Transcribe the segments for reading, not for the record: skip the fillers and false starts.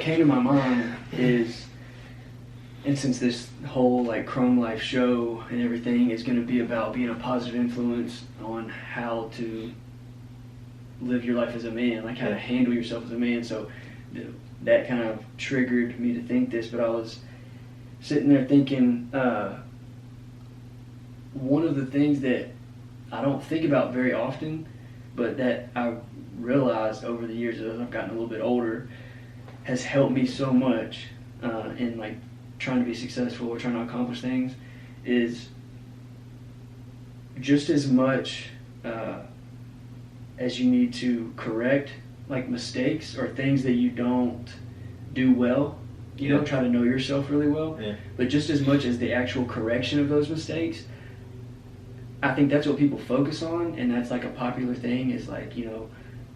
came to my mind is, and since this whole like Chrome Life show and everything is going to be about being a positive influence on how to live your life as a man, like how to handle yourself as a man. So that kind of triggered me to think this, but I was sitting there thinking, one of the things that I don't think about very often, but that I realized over the years as I've gotten a little bit older, has helped me so much in like trying to be successful or trying to accomplish things, is just as much as you need to correct like mistakes or things that you don't do well. You don't try to know yourself really well, but just as much as the actual correction of those mistakes, I think that's what people focus on, and that's like a popular thing is like, you know,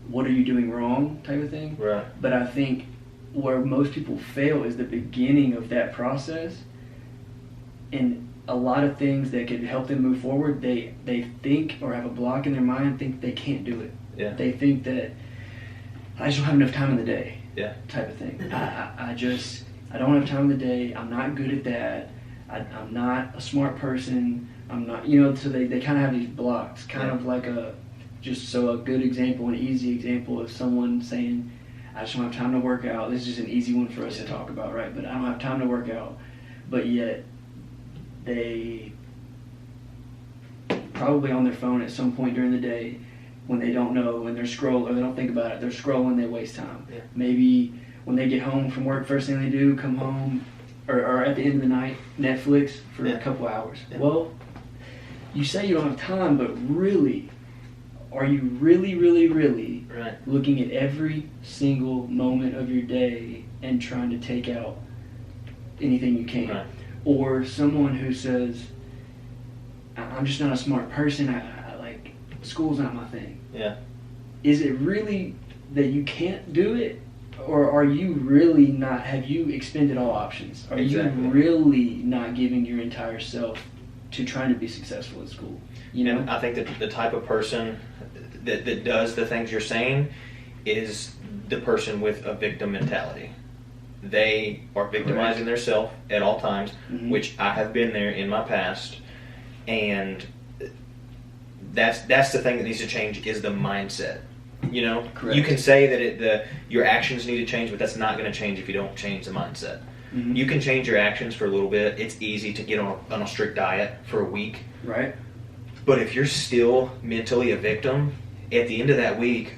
what are you doing wrong type of thing. Right. But I think where most people fail is the beginning of that process, and a lot of things that could help them move forward, they think or have a block in their mind, think they can't do it. Yeah. They think that I just don't have enough time in the day. Yeah. Type of thing. I don't have time in the day. I'm not good at that. I'm not a smart person. I'm not, you know, so they kind of have these blocks, kind of like a good example, an easy example of someone saying, I just don't have time to work out. This is just an easy one for us to talk about, right? But I don't have time to work out. But yet, they probably on their phone at some point during the day when they don't know, when they're scrolling, or they don't think about it, they're scrolling, they waste time. Yeah. Maybe when they get home from work, first thing they do, come home, or at the end of the night, Netflix for a couple hours. Yeah. Well, you say you don't have time, but really, are you really looking at every single moment of your day and trying to take out anything you can? Right. Or someone who says, I'm just not a smart person, I like, school's not my thing. Yeah. Is it really that you can't do it? Or are you really not, have you expended all options? Are you really not giving your entire self to trying to be successful at school? You know? And I think that the type of person that does the things you're saying is the person with a victim mentality. They are victimizing themselves at all times, which I have been there in my past, and that's the thing that needs to change is the mindset. You know, you can say that your actions need to change, but that's not going to change if you don't change the mindset. You can change your actions for a little bit. It's easy to get on a strict diet for a week. Right. But if you're still mentally a victim, at the end of that week,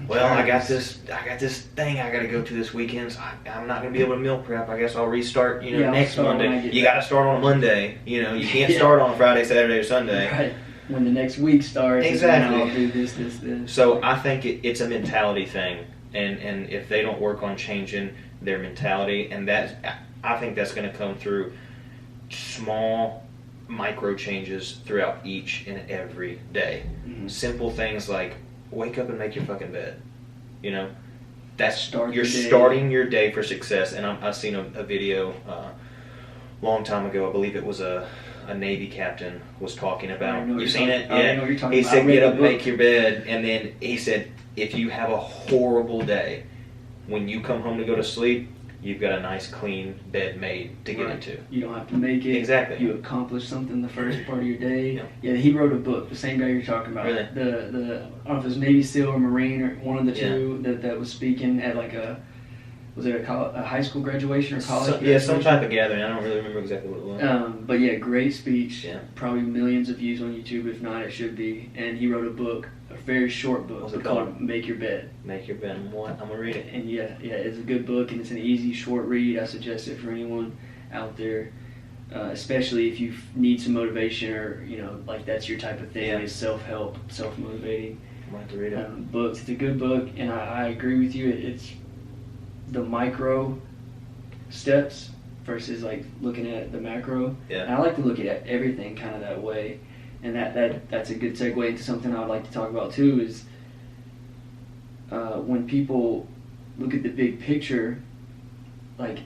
well, I got this thing I got to go to this weekend. So I'm not going to be able to meal prep. I guess I'll restart, next Monday. You got to start on a Monday. You can't start on a Friday, Saturday, or Sunday. Right. When the next week starts, exactly. I'll do this. So I think it's a mentality thing, and if they don't work on changing their mentality, and I think that's going to come through small micro changes throughout each and every day. Simple things like wake up and make your fucking bed. You're starting your day for success. And I've seen a video long time ago. I believe it was a Navy captain was talking about. You've seen it? Yeah. He said, get up, make your bed, and then he said, if you have a horrible day, when you come home to go to sleep, you've got a nice clean bed made to get into. You don't have to make it. Exactly. You accomplish something the first part of your day. Yeah, he wrote a book, the same guy you're talking about. Really? I don't know if it was Navy SEAL or Marine or one of the two that was speaking at like was it a high school graduation or college graduation? Some type of gathering. I don't really remember exactly what it was. But yeah, great speech. Yeah. Probably millions of views on YouTube. If not, it should be. And he wrote a book, a very short book. What's it called? Make Your Bed. Make Your Bed. I'm going to read it. And yeah, it's a good book, and it's an easy, short read. I suggest it for anyone out there, especially if you need some motivation or, like that's your type of thing, is self-help, self-motivating. I'm going to have to read it. Books. It's a good book, and I agree with you. It's the micro steps versus like looking at the macro. Yeah. And I like to look at everything kind of that way, and that's a good segue into something I would like to talk about too. Is when people look at the big picture, like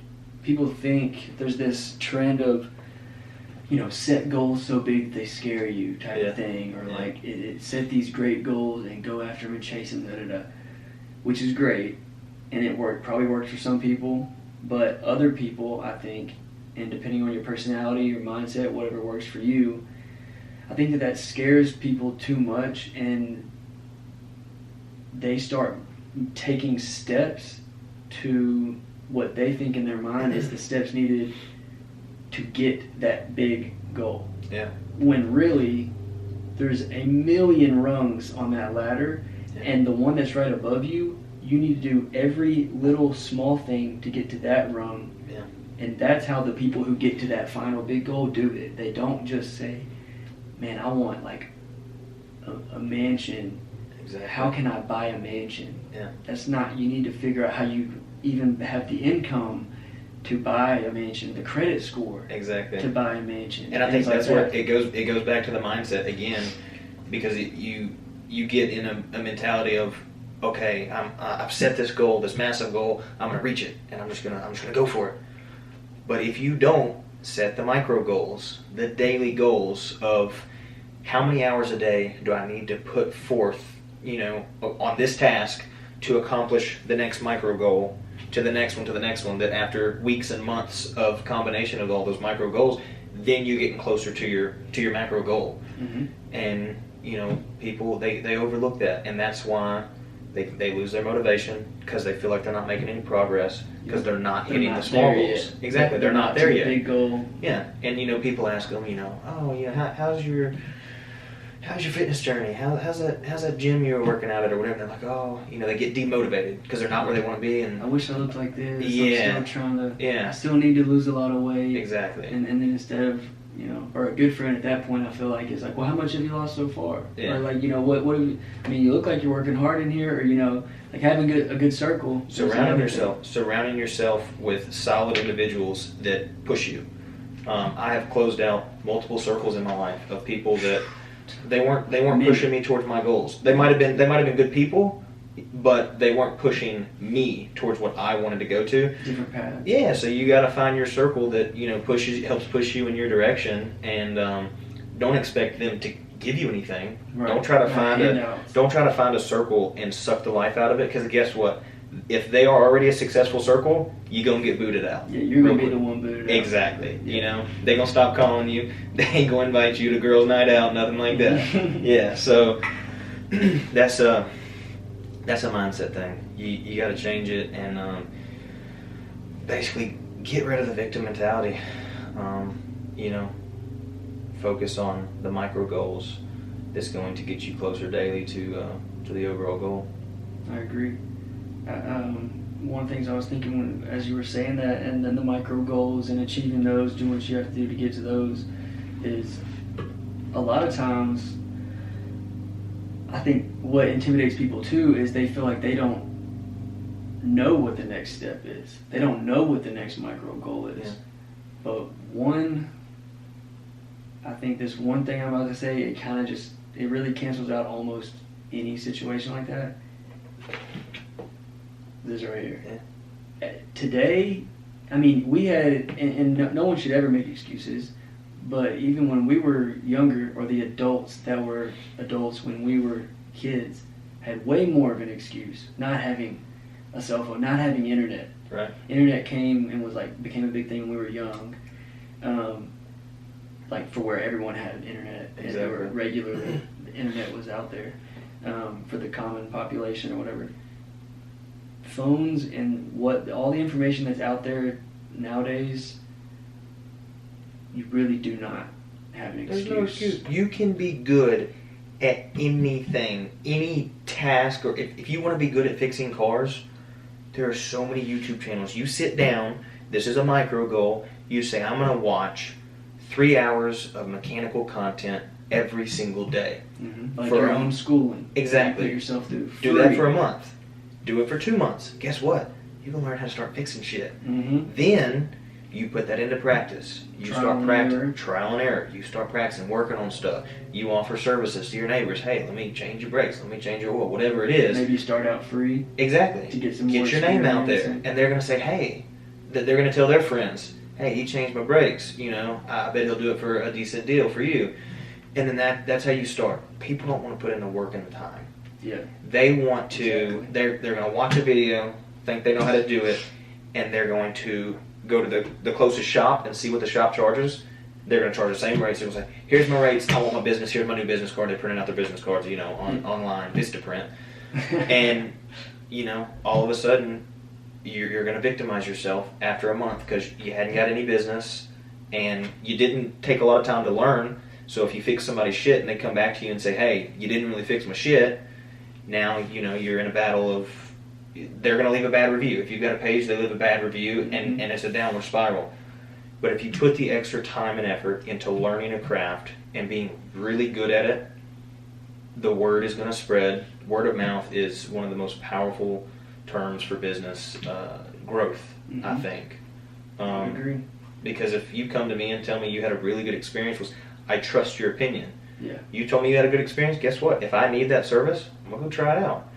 people think there's this trend of set goals so big they scare you type of thing, or like it set these great goals and go after them and chase them, which is great. and it probably works for some people, but other people, I think, and depending on your personality, your mindset, whatever works for you, I think that scares people too much, and they start taking steps to what they think in their mind is the steps needed to get that big goal. Yeah. When really, there's a million rungs on that ladder, and the one that's right above you, you need to do every little small thing to get to that rung. Yeah. And that's how the people who get to that final big goal do it. They don't just say, man, I want like a mansion. Exactly. How can I buy a mansion? Yeah. That's not, you need to figure out how you even have the income to buy a mansion, the credit score exactly to buy a mansion. And I think that's where it goes back to the mindset again, because you get in a mentality of, okay, I've set this goal, this massive goal, I'm gonna reach it, and I'm just gonna go for it. But if you don't set the micro goals, the daily goals of how many hours a day do I need to put forth, on this task to accomplish the next micro goal, to the next one, that after weeks and months of combination of all those micro goals, then you're getting closer to your macro goal. Mm-hmm. And people they overlook that, and that's why they lose their motivation, because they feel like they're not making any progress, because they're not hitting the small goals. Exactly, they're not there yet. Big goal. Yeah, and people ask them, how's your fitness journey? How's that gym you were working out at or whatever? And they're like, they get demotivated because they're not where they want to be. And I wish I looked like this. Yeah. I'm still trying to. Yeah. I still need to lose a lot of weight. Exactly. And then instead of, or a good friend at that point, I feel like, is like, well, how much have you lost so far? Yeah. Or like, what have you, you look like you're working hard in here, or, like having a good circle. Surrounding yourself with solid individuals that push you. I have closed out multiple circles in my life of people that they weren't pushing me towards my goals. They might have been good people, but they weren't pushing me towards what I wanted to go to. Different paths. Yeah, so you got to find your circle that helps push you in your direction, and don't expect them to give you anything. Right. Don't try to find a circle and suck the life out of it, because guess what? If they are already a successful circle, you're going to get booted out. Yeah, you're going to be the one booted out. Exactly. Yeah. They're going to stop calling you. They ain't going to invite you to girls' night out, nothing like that. Yeah, so that's a mindset thing. You got to change it, and basically get rid of the victim mentality. Focus on the micro goals that's going to get you closer daily to the overall goal. I agree. One of the things I was thinking as you were saying that, and then the micro goals and achieving those, doing what you have to do to get to those, is a lot of times I think what intimidates people too is they feel like they don't know what the next step is. They don't know what the next micro goal is. Yeah. But I think this one thing I'm about to say, it really cancels out almost any situation like that. This right here. Yeah. Today, we had, and no one should ever make excuses, but even when we were younger, or the adults that were adults when we were kids, had way more of an excuse. Not having a cell phone, not having internet. Right. Internet came and became a big thing when we were young. For where everyone had internet. Exactly. And they were regularly, the internet was out there for the common population or whatever. Phones and all the information that's out there nowadays, you really do not have an excuse. There's no excuse. You can be good at anything, any task, or if you want to be good at fixing cars, there are so many YouTube channels. You sit down, this is a micro goal, you say, I'm going to watch 3 hours of mechanical content every single day. Mm-hmm. Like your own schooling. Exactly. You put yourself through. Do that for a month. Do it for 2 months. Guess what? You're going to learn how to start fixing shit. Mm-hmm. Then you put that into practice. You start practicing. Trial and error. You start practicing, working on stuff. You offer services to your neighbors. Hey, let me change your brakes. Let me change your oil. Whatever it is. Maybe you start out free. Exactly. To get your name out there. And they're going to say, hey, they're going to tell their friends, hey, he changed my brakes. I bet he'll do it for a decent deal for you. And then that's how you start. People don't want to put in the work and the time. Yeah. They want to. They're going to watch a video think they know how to do it, and they're going to go to the closest shop and see what the shop charges. They're going to charge the same rates. They're going to say, here's my rates, I want my business, here's my new business card. They're printing out their business cards, online, Vistaprint. And, all of a sudden, you're going to victimize yourself after a month because you hadn't got any business and you didn't take a lot of time to learn. So if you fix somebody's shit and they come back to you and say, hey, you didn't really fix my shit, now, you're in a battle of, they're going to leave a bad review. If you've got a page, they leave a bad review, and it's a downward spiral. But if you put the extra time and effort into learning a craft and being really good at it, the word is going to spread. Word of mouth is one of the most powerful terms for business growth, I think. I agree. Because if you come to me and tell me you had a really good experience, I trust your opinion. Yeah. You told me you had a good experience, guess what? If I need that service, I'm going to go try it out.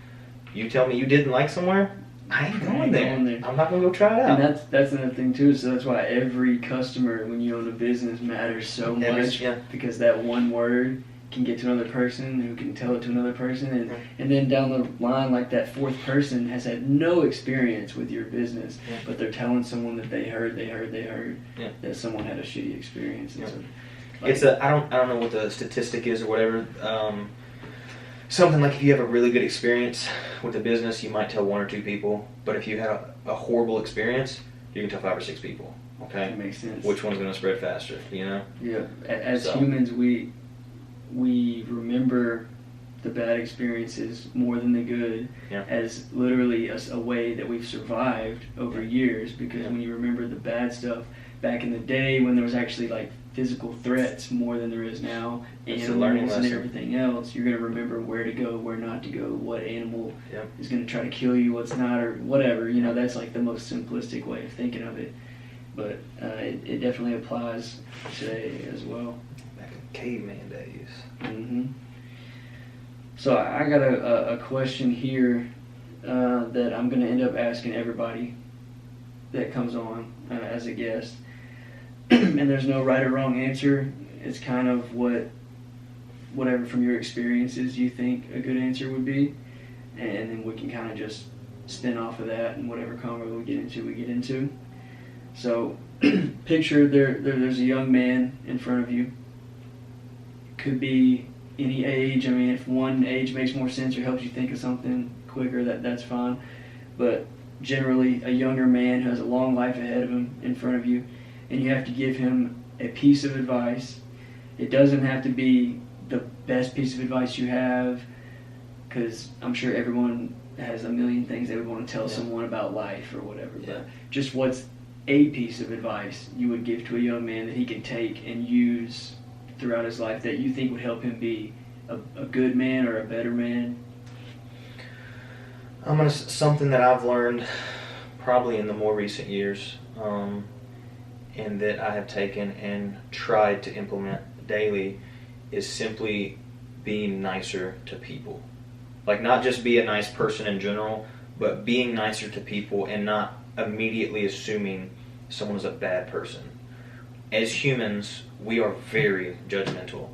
You tell me you didn't like somewhere, I ain't going there. I'm not going to go try it out. And that's another thing too, so that's why every customer when you own a business matters so much, because that one word can get to another person who can tell it to another person, and then down the line, like that fourth person has had no experience with your business, but they're telling someone that they heard that someone had a shitty experience. And so, it's I don't know what the statistic is or whatever. Something like if you have a really good experience with a business, you might tell 1 or 2 people. But if you had a horrible experience, you can tell 5 or 6 people. Okay, that makes sense. Which one's going to spread faster? Yeah. As humans, we remember the bad experiences more than the good, as literally a way that we've survived over years. Because when you remember the bad stuff back in the day, when there was actually like physical threats more than there is now, animals and everything else, you're going to remember where to go, where not to go, what animal is going to try to kill you, what's not, or whatever. That's like the most simplistic way of thinking of it. But it definitely applies today as well. Back in caveman days. So I got a question here that I'm going to end up asking everybody that comes on as a guest. And there's no right or wrong answer. It's kind of whatever from your experiences you think a good answer would be. And then we can kind of just spin off of that, and whatever convo we get into. So picture there's a young man in front of you. Could be any age. I mean, if one age makes more sense or helps you think of something quicker, that's fine. But generally, a younger man who has a long life ahead of him in front of you, and you have to give him a piece of advice. It doesn't have to be the best piece of advice you have, because I'm sure everyone has a million things they would want to tell someone about life or whatever. But just what's a piece of advice you would give to a young man that he can take and use throughout his life that you think would help him be a good man or a better man? Something that I've learned probably in the more recent years, and that I have taken and tried to implement daily, is simply being nicer to people. Like, not just be a nice person in general, but being nicer to people and not immediately assuming someone's a bad person. As humans, we are very judgmental.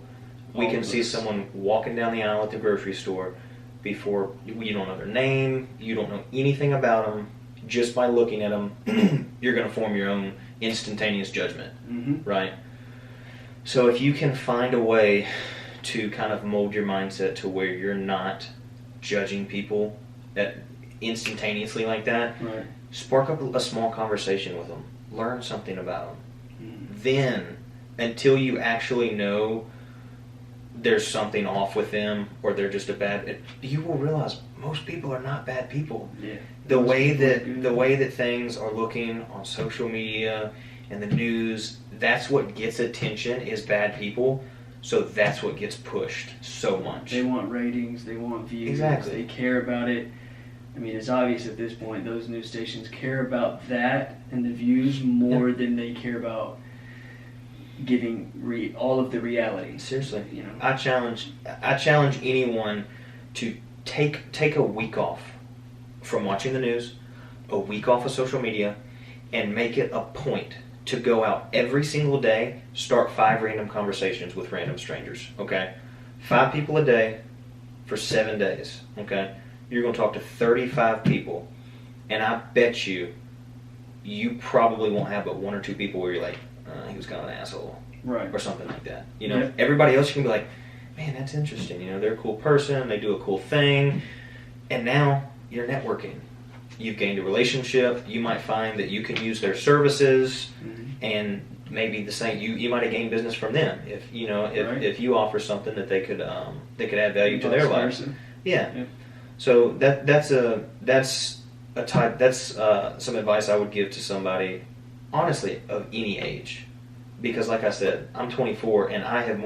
We can see someone walking down the aisle at the grocery store before you don't know their name, you don't know anything about them. Just by looking at them, you're going to form your own instantaneous judgment, right? So if you can find a way to kind of mold your mindset to where you're not judging people instantaneously like that, spark up a small conversation with them, learn something about them. Then, until you actually know there's something off with them or they're just you will realize most people are not bad people. The way that things are looking on social media and the news, that's what gets attention, is bad people. So that's what gets pushed so much. They want ratings, they want views, exactly. They care about it. I mean, it's obvious at this point those news stations care about that and the views more than they care about giving all of the reality. Seriously, I challenge anyone to take a week off from watching the news, a week off of social media, and make it a point to go out every single day, start 5 random conversations with random strangers, okay? 5 people a day for 7 days, okay? You're going to talk to 35 people, and I bet you probably won't have but one or two people where you're like, he was kind of an asshole. Right. Or something like that. You know, everybody else you can be like, man, that's interesting. You know, they're a cool person. They do a cool thing. And now you're networking. You've gained a relationship. You might find that you can use their services, and maybe the same. You might have gained business from them if if you offer something that they could add value to their life. Yeah. So that's some advice I would give to somebody, honestly, of any age. Because like I said, I'm 24 and I have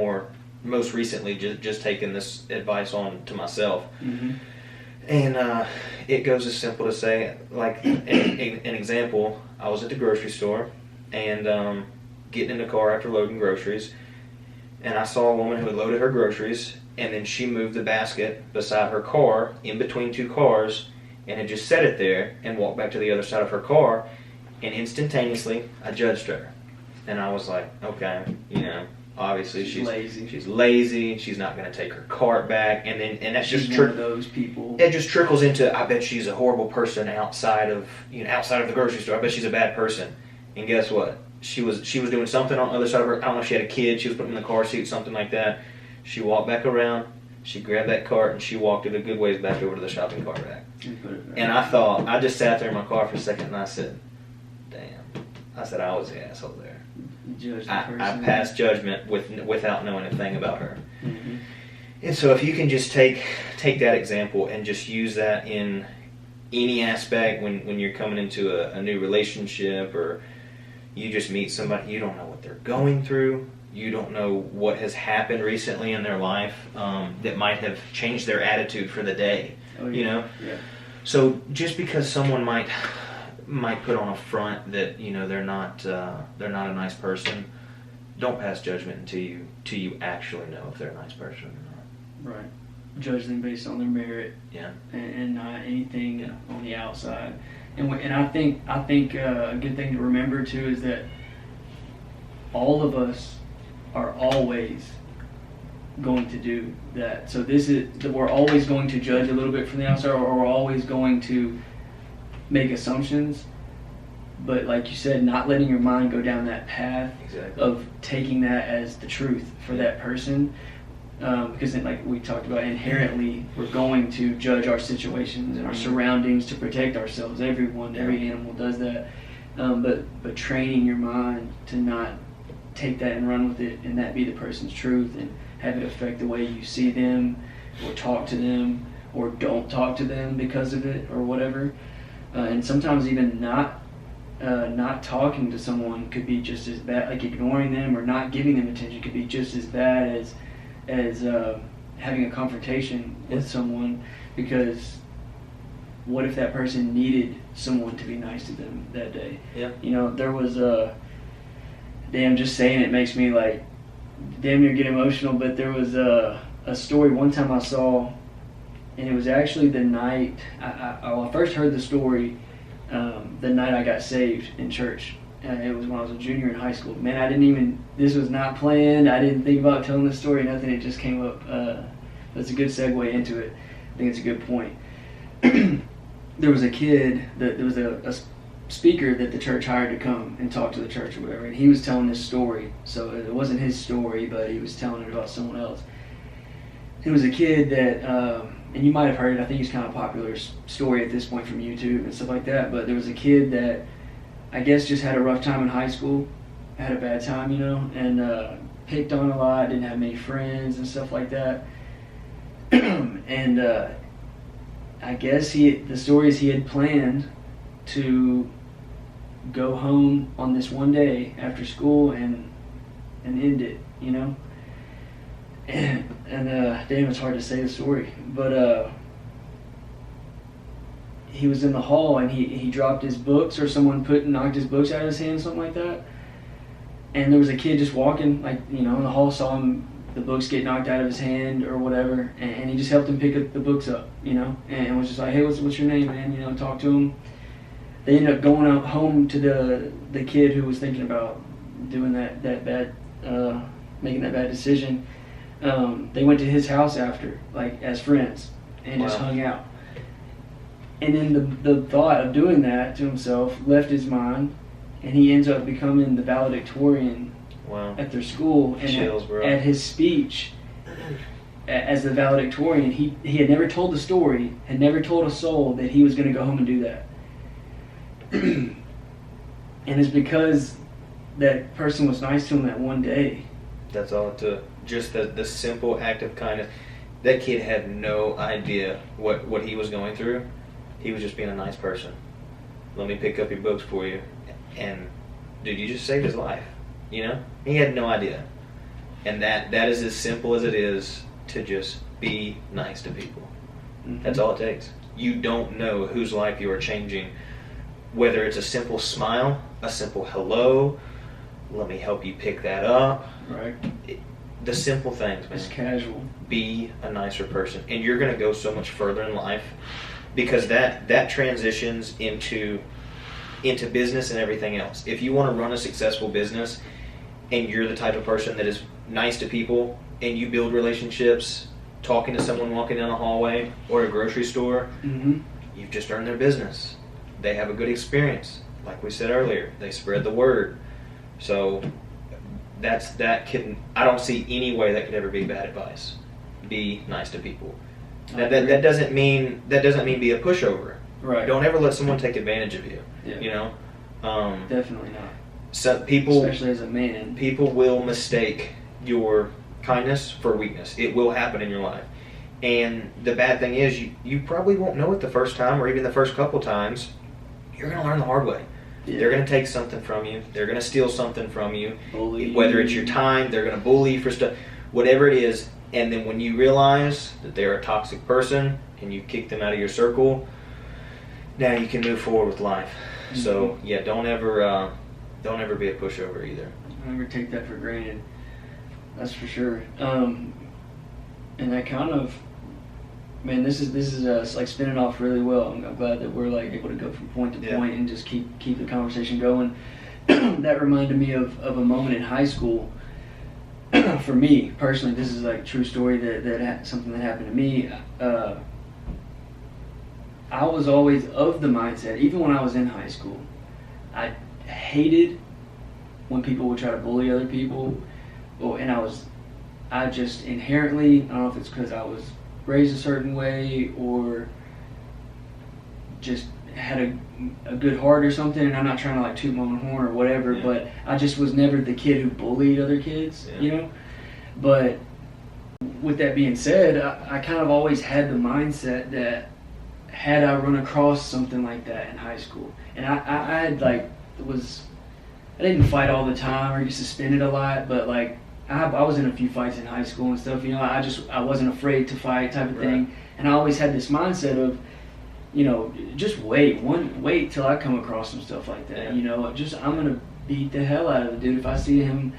most recently just taken this advice on to myself. And it goes as simple to say, like an example, I was at the grocery store and getting in the car after loading groceries, and I saw a woman who had loaded her groceries, and then she moved the basket beside her car, in between two cars, and had just set it there and walked back to the other side of her car, and instantaneously I judged her. And I was like, okay, obviously she's lazy. She's lazy. She's not going to take her cart back, and that's just one of those people. It just trickles into, I bet she's a horrible person outside of the grocery store. I bet she's a bad person. And guess what? She was doing something on the other side of her. I don't know if she had a kid. She was putting him in the car seat, something like that. She walked back around. She grabbed that cart and she walked it a good ways back over to the shopping cart rack. And I just sat there in my car for a second and I said, damn. I said I was the asshole there. I passed judgment without knowing a thing about her. And so if you can just take that example and just use that in any aspect when you're coming into a new relationship, or you just meet somebody, you don't know what they're going through, you don't know what has happened recently in their life that might have changed their attitude for the day. So just because someone might put on a front that they're not a nice person, don't pass judgment until you actually know if they're a nice person or not. Right. Judge them based on their merit. Yeah. And not anything on the outside. And I think a good thing to remember too is that all of us are always going to do that. So we're always going to judge a little bit from the outside, or we're always going to make assumptions, but like you said, not letting your mind go down that path of taking that as the truth for that person, because then, like we talked about, inherently we're going to judge our situations and our surroundings to protect ourselves. Every animal does that, but training your mind to not take that and run with it and that be the person's truth and have it affect the way you see them or talk to them or don't talk to them because of it or whatever. And sometimes even not talking to someone could be just as bad, like ignoring them or not giving them attention could be just as bad as having a confrontation with someone, because what if that person needed someone to be nice to them that day? Yeah. There was just saying it makes me like damn near get emotional, but there was a story one time I saw. And it was actually the night I first heard the story. The night I got saved in church. It was when I was a junior in high school. Man, this was not planned. I didn't think about telling this story. Nothing. It just came up. That's a good segue into it. I think it's a good point. There was a kid. There was a speaker that the church hired to come and talk to the church or whatever. And he was telling this story. So it wasn't his story, but he was telling it about someone else. It was a kid that. And you might have heard it, I think it's kind of a popular story at this point from YouTube and stuff like that, but there was a kid that I guess just had a rough time in high school, had a bad time, and picked on a lot, didn't have many friends and stuff like that. And I guess the story is he had planned to go home on this one day after school and end it, And damn, it's hard to say the story, but he was in the hall and he dropped his books, or someone knocked his books out of his hand, something like that. And there was a kid just walking, in the hall, saw the books get knocked out of his hand or whatever, and he just helped him pick the books up, and was just like, hey, what's your name, man? Talk to him. They ended up going out home to the kid who was thinking about doing that bad, making that bad decision. They went to his house after, like as friends, and just hung out. And then the thought of doing that to himself left his mind, and he ends up becoming the valedictorian at their school. And Chills, at his speech as the valedictorian, he had never told the story, had never told a soul that he was going to go home and do that. And it's because that person was nice to him that one day. That's all it took. Just the simple act of kindness. That kid had no idea what he was going through. He was just being a nice person. Let me pick up your books for you. And, dude, you just saved his life. You know? He had no idea. And that is as simple as it is to just be nice to people. Mm-hmm. That's all it takes. You don't know whose life you are changing. Whether it's a simple smile, a simple hello, let me help you pick that up. Right. The simple things, man. It's casual. Be a nicer person. And you're going to go so much further in life because that transitions into business and everything else. If you want to run a successful business and you're the type of person that is nice to people and you build relationships, talking to someone walking down the hallway or a grocery store, mm-hmm. you've just earned their business. They have a good experience. Like we said earlier, they spread the word. So I don't see any way that could ever be bad advice. Be nice to people. That doesn't mean be a pushover. Right. Don't ever let someone take advantage of you. Yeah. You know? Definitely not. So people, especially as a man, people will mistake your kindness for weakness. It will happen in your life. And the bad thing is you probably won't know it the first time or even the first couple times. You're going to learn the hard way. Yeah. They're going to take something from you. They're going to steal something from you. Bully. Whether it's your time, they're going to bully you for stuff. Whatever it is. And then when you realize that they're a toxic person and you kick them out of your circle, now you can move forward with life. Mm-hmm. So, yeah, don't ever be a pushover either. Don't ever take that for granted. That's for sure. And that kind of, man, this is us like spinning off really well. I'm glad that we're like able to go from point to point and just keep the conversation going. That reminded me of a moment in high school. For me personally, this is like a true story that something that happened to me. I was always of the mindset, even when I was in high school, I hated when people would try to bully other people. And I just inherently, I don't know if it's because I was raised a certain way or just had a good heart or something, and I'm not trying to like toot my own horn or whatever, but I just was never the kid who bullied other kids, you know? But with that being said, I kind of always had the mindset that had I run across something like that in high school, and I had like, I didn't fight all the time or get suspended a lot, but like, I was in a few fights in high school and stuff, you know, I wasn't afraid to fight type of thing, and I always had this mindset of, you know, just wait till I come across some stuff like that, you know, I'm going to beat the hell out of the dude if I see him,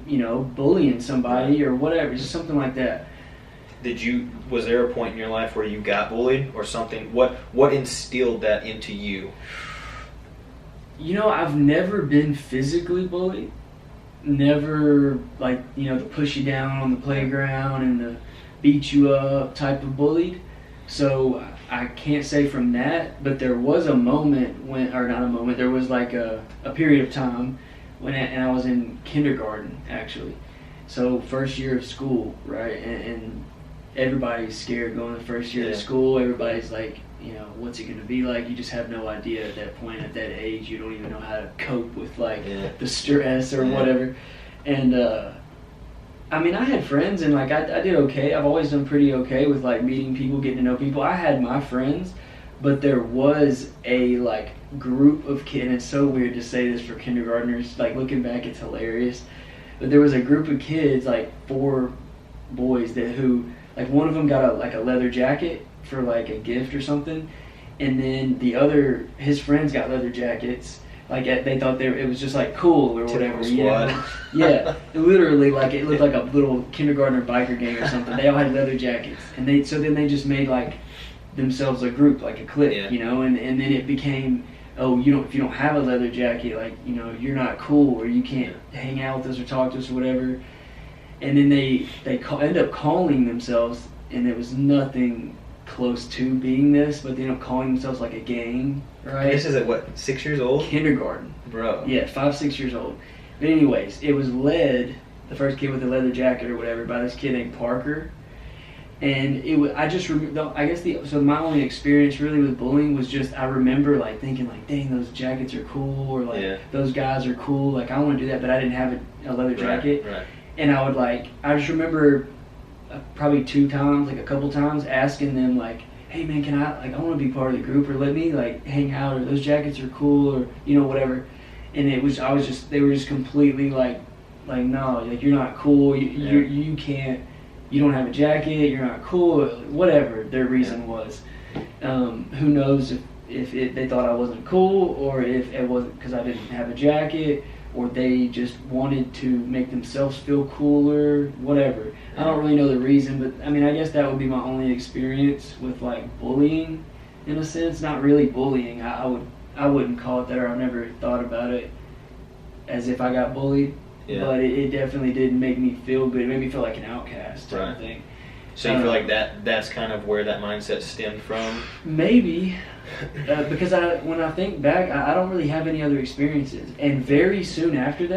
you know, bullying somebody or whatever, just something like that. Was there a point in your life where you got bullied or something? What instilled that into you? You know, I've never been physically bullied. Never, like, you know, the push you down on the playground and the beat you up type of bullied. So I can't say from that, but there was a moment there was like a period of time and I was in kindergarten, actually. So first year of school, right? And everybody's scared going the first year of school. Everybody's like, you know, what's it going to be like? You just have no idea at that point, at that age. You don't even know how to cope with like the stress or whatever. And I mean, I had friends and like I did okay. I've always done pretty okay with like meeting people, getting to know people. I had my friends, but there was a like group of kids, and it's so weird to say this for kindergartners. Like looking back, it's hilarious. But there was a group of kids, like 4 boys who like one of them got a leather jacket for like a gift or something, and then his friends got leather jackets. Like they thought it was just like cool or whatever. Yeah, literally like it looked like a little kindergartner biker gang or something. They all had leather jackets, and then they just made like themselves a group, like a clique, you know. And then it became, if you don't have a leather jacket, like, you know, you're not cool or you can't hang out with us or talk to us or whatever. And then they end up calling themselves, and it was nothing close to being this, but they end up calling themselves like a gang, right? And this is at what, 6 years old? Kindergarten. Bro. Yeah, 5, 6 years old. But anyways, it was led, the first kid with the leather jacket or whatever, by this kid named Parker. And it was, I just remember, so my only experience really with bullying was just, I remember like thinking like, dang, those jackets are cool, or like, those guys are cool, like I want to do that, but I didn't have a leather jacket. Right. And I would like, I just remember probably 2 times, like a couple times, asking them like, hey man, can I want to be part of the group, or let me like hang out, or those jackets are cool, or whatever. And they were just completely like no, like you're not cool, you can't, you don't have a jacket, you're not cool, whatever their reason was. Who knows if they thought I wasn't cool, or if it wasn't because I didn't have a jacket, or they just wanted to make themselves feel cooler, whatever. I don't really know the reason, but I mean, I guess that would be my only experience with like bullying, in a sense. Not really bullying. I wouldn't call it that, or I've never thought about it as if I got bullied. Yeah. But it definitely didn't make me feel good. It made me feel like an outcast type of thing. So you feel like that's kind of where that mindset stemmed from? Maybe. Because when I think back, I don't really have any other experiences. And very soon after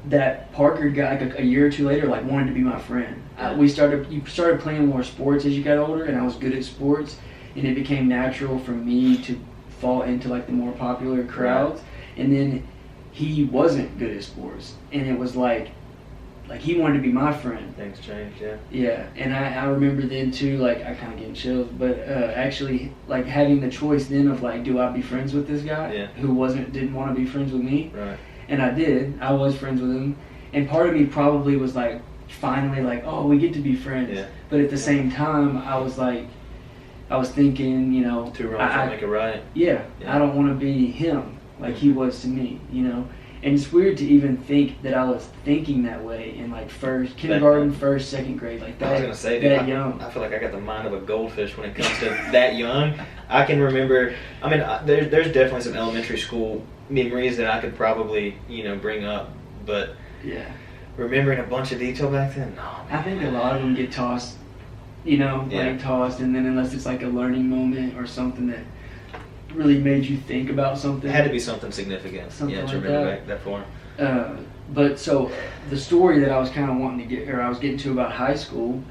that Parker guy, like a year or 2 later, like wanted to be my friend. You started playing more sports as you got older, and I was good at sports, and it became natural for me to fall into like the more popular crowds. And then he wasn't good at sports, and it was like he wanted to be my friend. Things changed, yeah. Yeah, and I remember then too, like I kind of getting chills, but actually like having the choice then of like, do I be friends with this guy who didn't want to be friends with me? Right. And I did. I was friends with him, and part of me probably was like, finally, like, oh, we get to be friends. Yeah. But at the same time, I was thinking, 2 wrongs don't make a right. Yeah, I don't want to be him like he was to me, And it's weird to even think that I was thinking that way in like kindergarten, first, second grade, like that. I was gonna say, dude, young. I feel like I got the mind of a goldfish when it comes to that young. I can remember. I mean, there's definitely some elementary school memories that I could probably bring up, but remembering a bunch of detail back then, no. Man. I think a lot of them get tossed, tossed, and then unless it's like a learning moment or something that really made you think about something. It had to be something significant. To remember back that far. But so the story that I was kind of wanting to I was getting to about high school,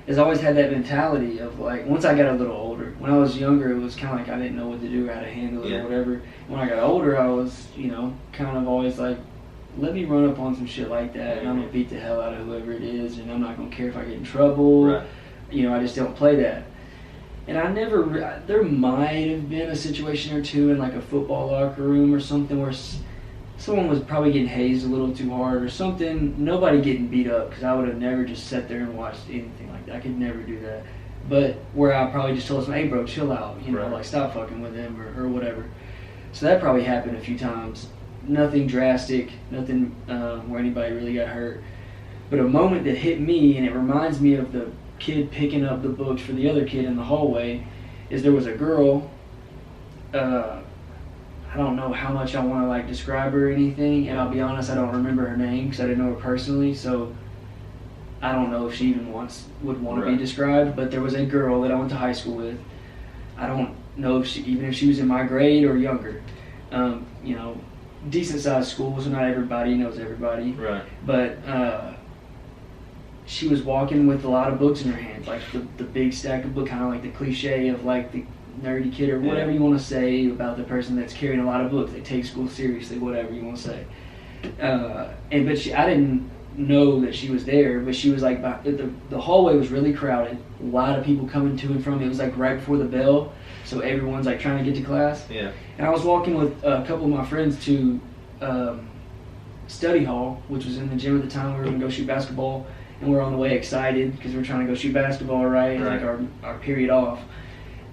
is I always had that mentality of like, once I got a little older. When I was younger, it was kind of like I didn't know what to do, how to handle it or whatever. When I got older, I was, kind of always like, let me run up on some shit like that, and I'm going to beat the hell out of whoever it is, and I'm not going to care if I get in trouble. Right. I just don't play that. And I never, there might have been a situation or two in like a football locker room or something where someone was probably getting hazed a little too hard or something. Nobody getting beat up, because I would have never just sat there and watched anything like that. I could never do that. But where I probably just told someone, hey bro, chill out, like stop fucking with him or whatever. So that probably happened a few times. Nothing drastic, nothing where anybody really got hurt. But a moment that hit me, and it reminds me of the kid picking up the books for the other kid in the hallway, is there was a girl, I don't know how much I want to like describe her or anything, and I'll be honest, I don't remember her name because I didn't know her personally, so I don't know if she even would want to be described. But there was a girl that I went to high school with. I don't know if she was in my grade or younger. Decent sized school, so not everybody knows everybody. Right. But she was walking with a lot of books in her hands, like the big stack of books, kind of like the cliche of like the nerdy kid or whatever you want to say about the person that's carrying a lot of books. They take school seriously, whatever you want to say. But I didn't know that she was there, but she was like, the hallway was really crowded, a lot of people coming to and from. It was like right before the bell, so everyone's like trying to get to class. Yeah. And I was walking with a couple of my friends to study hall, which was in the gym at the time. We were going to go shoot basketball, and we were on the way excited because we were trying to go shoot basketball, right? Like our period off.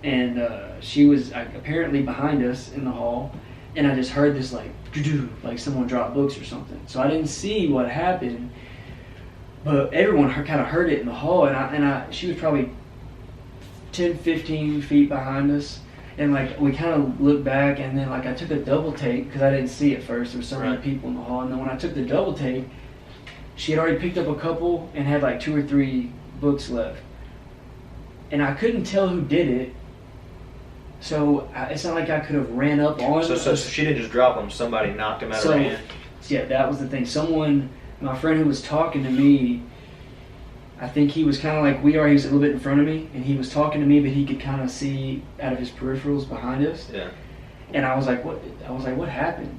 And she was apparently behind us in the hall, and I just heard this like someone dropped books or something. So I didn't see what happened, but everyone kind of heard it in the hall, and she was probably 10, 15 feet behind us, and like we kind of looked back, and then like I took a double take because I didn't see it first. There was so many people in the hall, and then when I took the double take, she had already picked up a couple and had like 2 or 3 books left. and I couldn't tell who did it. So it's not like I could have ran up on. So she didn't just drop him. Somebody knocked him out of her hand. Yeah, that was the thing. My friend who was talking to me, I think he was kind of like we are. He was a little bit in front of me, and he was talking to me, but he could kind of see out of his peripherals behind us. Yeah. And I was like, what? What happened?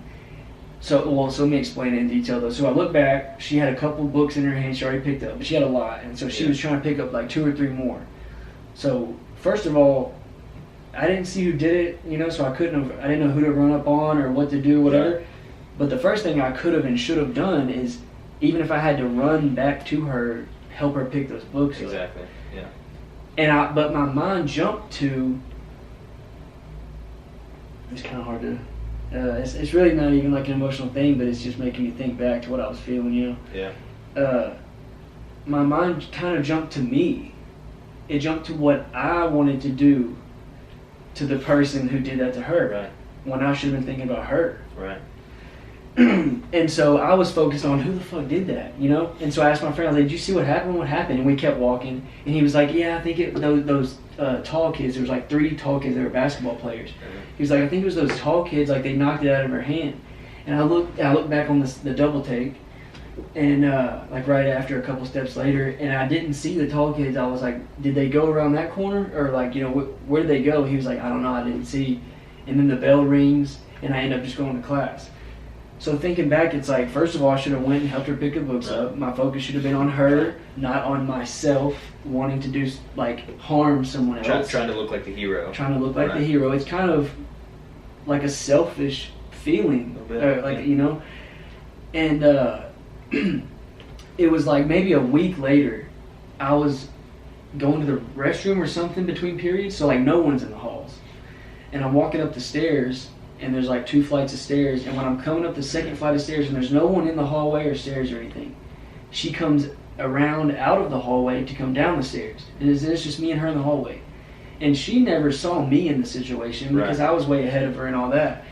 So let me explain it in detail though. So I look back. She had a couple books in her hand. She already picked up, but she had a lot, and so she was trying to pick up like 2 or 3 more. So first of all, I didn't see who did it, so I didn't know who to run up on or what to do, whatever. Right. But the first thing I could have and should have done is, even if I had to run back to her, help her pick those books up. Exactly. Yeah. But my mind jumped to. It's kind of hard to. It's really not even like an emotional thing, but it's just making me think back to what I was feeling, Yeah. My mind kind of jumped to me. It jumped to what I wanted to do to the person who did that to her. Right. When I should have been thinking about her. Right. And so I was focused on who the fuck did that, And so I asked my friend, I was like, did you see what happened? What happened? And we kept walking. And he was like, yeah, I think those tall kids, there was like 3 tall kids that were basketball players. Mm-hmm. He was like, I think it was those tall kids, like they knocked it out of her hand. And I looked back on the double take, and like right after a couple steps later, and I didn't see the tall kids. I was like, did they go around that corner? Or like, where did they go? He was like, I don't know, I didn't see. And then the bell rings, and I end up just going to class. So thinking back, it's like, first of all, I should have went and helped her pick the books up. My focus should have been on her, not on myself wanting to do, like, harm someone else. Trying to look like the hero. Trying to look like the hero. It's kind of like a selfish feeling, And it was like maybe a week later, I was going to the restroom or something between periods, so like no one's in the halls. And I'm walking up the stairs, and there's like 2 flights of stairs, and when I'm coming up the second flight of stairs and there's no one in the hallway or stairs or anything, she comes around out of the hallway to come down the stairs, and it's just me and her in the hallway. And she never saw me in the situation because I was way ahead of her and all that.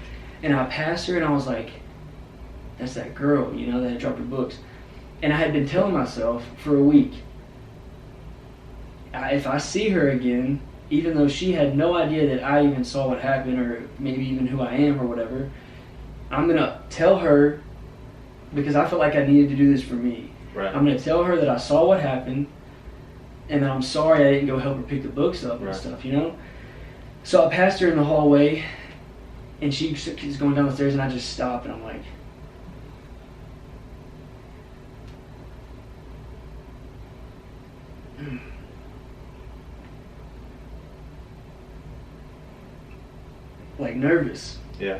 And I passed her and I was like, that's that girl, that had dropped her books. And I had been telling myself for a week, if I see her again, even though she had no idea that I even saw what happened or maybe even who I am or whatever, I'm going to tell her, because I felt like I needed to do this for me. Right. I'm going to tell her that I saw what happened, and that I'm sorry I didn't go help her pick the books up and stuff, So I passed her in the hallway, and she's going down the stairs, and I just stopped, and I'm like, like nervous. Yeah.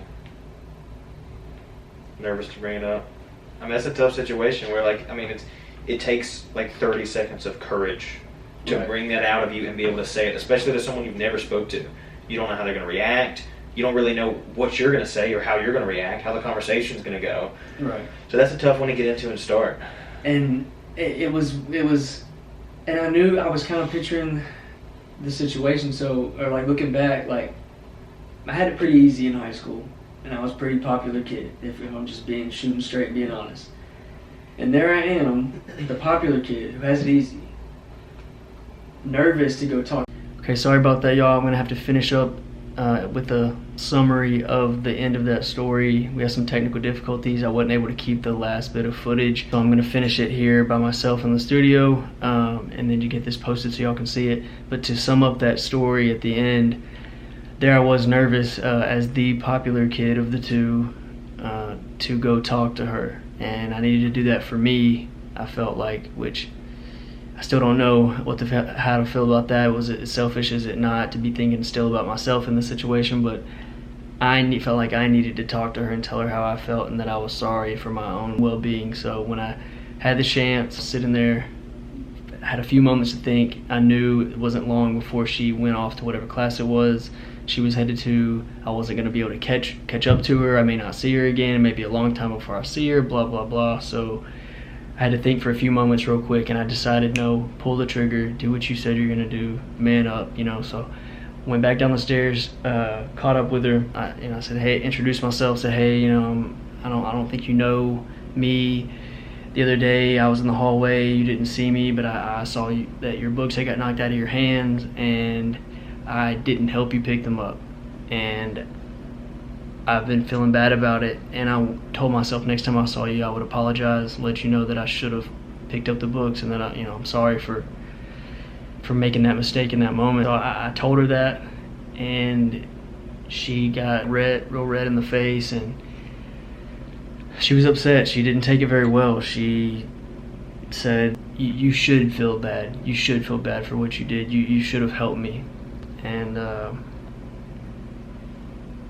Nervous to bring it up. I mean, that's a tough situation where, it takes like 30 seconds of courage to bring that out of you and be able to say it, especially to someone you've never spoke to. You don't know how they're going to react. You don't really know what you're going to say or how you're going to react, how the conversation's going to go. Right. So that's a tough one to get into and start. And it was, and I knew I was kind of picturing the situation. So, or like looking back, like I had it pretty easy in high school, and I was a pretty popular kid. If I'm just shooting straight and being honest. And there I am, the popular kid who has it easy, nervous to go talk. Okay, sorry about that, y'all. I'm gonna have to finish up with a summary of the end of that story. We had some technical difficulties. I wasn't able to keep the last bit of footage, so I'm gonna finish it here by myself in the studio, and then to get this posted so y'all can see it. But to sum up that story at the end, there I was nervous as the popular kid of the two to go talk to her, and I needed to do that for me. I felt like, which I still don't know how to feel about that. Was it selfish? Is it not? To be thinking still about myself in the situation, but I felt like I needed to talk to her and tell her how I felt and that I was sorry for my own well-being. So when I had the chance, sitting there, I had a few moments to think. I knew it wasn't long before she went off to whatever class it was she was headed to. I wasn't going to be able to catch up to her. I may not see her again. It may be a long time before I see her, blah, blah, blah. So I had to think for a few moments real quick, and I decided, no, pull the trigger, do what you said you're going to do, man up, So went back down the stairs, caught up with her. I said, hey, introduced myself, said, hey, I don't think you know me. the other day I was in the hallway, you didn't see me, but I saw that your books had got knocked out of your hands, and I didn't help you pick them up. And I've been feeling bad about it, and I told myself next time I saw you I would apologize, let you know that I should have picked up the books, and that I'm sorry for making that mistake in that moment. So I told her that, and she got real red in the face, and she was upset. She didn't take it very well. She said, you should feel bad. You should feel bad for what you did. You should have helped me. And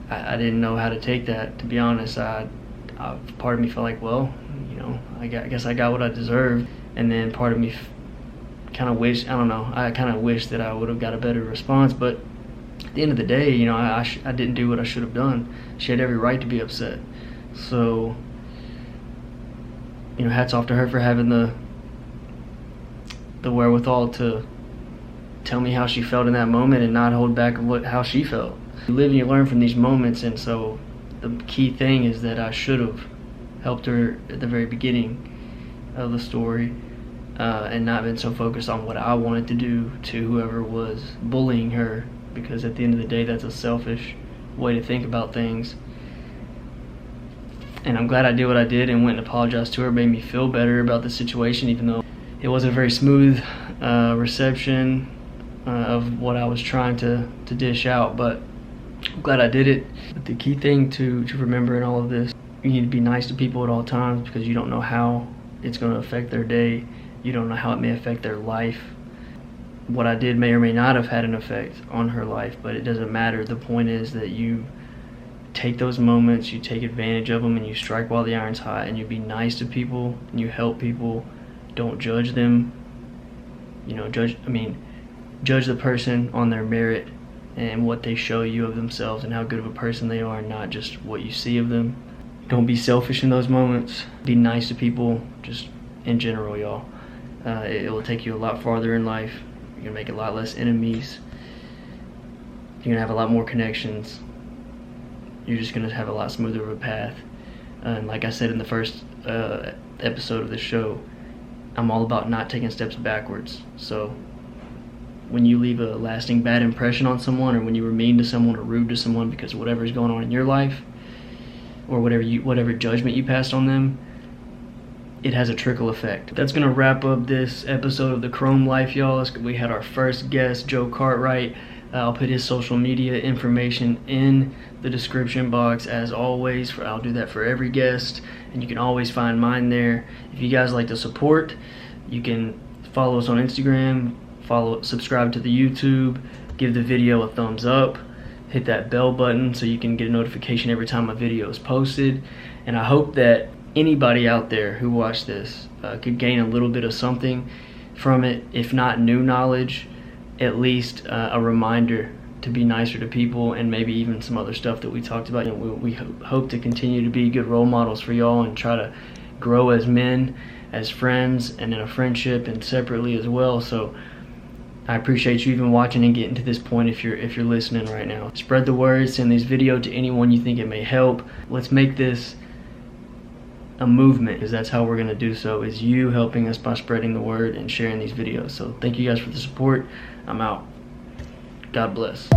I didn't know how to take that, to be honest. Part of me felt like, well, I guess I got what I deserved. And then part of me kind of wished, I kind of wished that I would have got a better response. But at the end of the day, I didn't do what I should have done. She had every right to be upset. So, hats off to her for having the wherewithal to tell me how she felt in that moment and not hold back how she felt. You live and you learn from these moments, and so the key thing is that I should have helped her at the very beginning of the story, and not been so focused on what I wanted to do to whoever was bullying her, because at the end of the day, that's a selfish way to think about things. And I'm glad I did what I did and went and apologized to her. It made me feel better about the situation, even though it wasn't a very smooth reception of what I was trying to dish out. But I'm glad I did it. But the key thing to remember in all of this, you need to be nice to people at all times, because you don't know how it's going to affect their day. You don't know how it may affect their life. What I did may or may not have had an effect on her life, but it doesn't matter. The point is that you take those moments, you take advantage of them, and you strike while the iron's hot, and you be nice to people, and you help people. Don't judge them. Judge the person on their merit and what they show you of themselves and how good of a person they are, not just what you see of them. Don't be selfish in those moments. Be nice to people, just in general, y'all. It will take you a lot farther in life. You're gonna make a lot less enemies. You're gonna have a lot more connections. You're just gonna have a lot smoother of a path. And like I said in the first episode of the show, I'm all about not taking steps backwards. So when you leave a lasting bad impression on someone, or when you were mean to someone or rude to someone because of whatever's going on in your life, or whatever judgment you passed on them, it has a trickle effect. That's gonna wrap up this episode of the Chrome Life, y'all. We had our first guest, Joe Cartwright. I'll put his social media information in the description box as always. I'll do that for every guest, and you can always find mine there. If you guys like to support, you can follow us on Instagram, subscribe to the YouTube, give the video a thumbs up, hit that bell button so you can get a notification every time a video is posted. And I hope that anybody out there who watched this could gain a little bit of something from it, if not new knowledge, at least a reminder to be nicer to people, and maybe even some other stuff that we talked about. We hope to continue to be good role models for y'all and try to grow as men, as friends, and in a friendship, and separately as well. So I appreciate you even watching and getting to this point if you're listening right now. Spread the word, send this video to anyone you think it may help. Let's make this a movement, because that's how we're going to do so, is you helping us by spreading the word and sharing these videos. So thank you guys for the support. I'm out. God bless.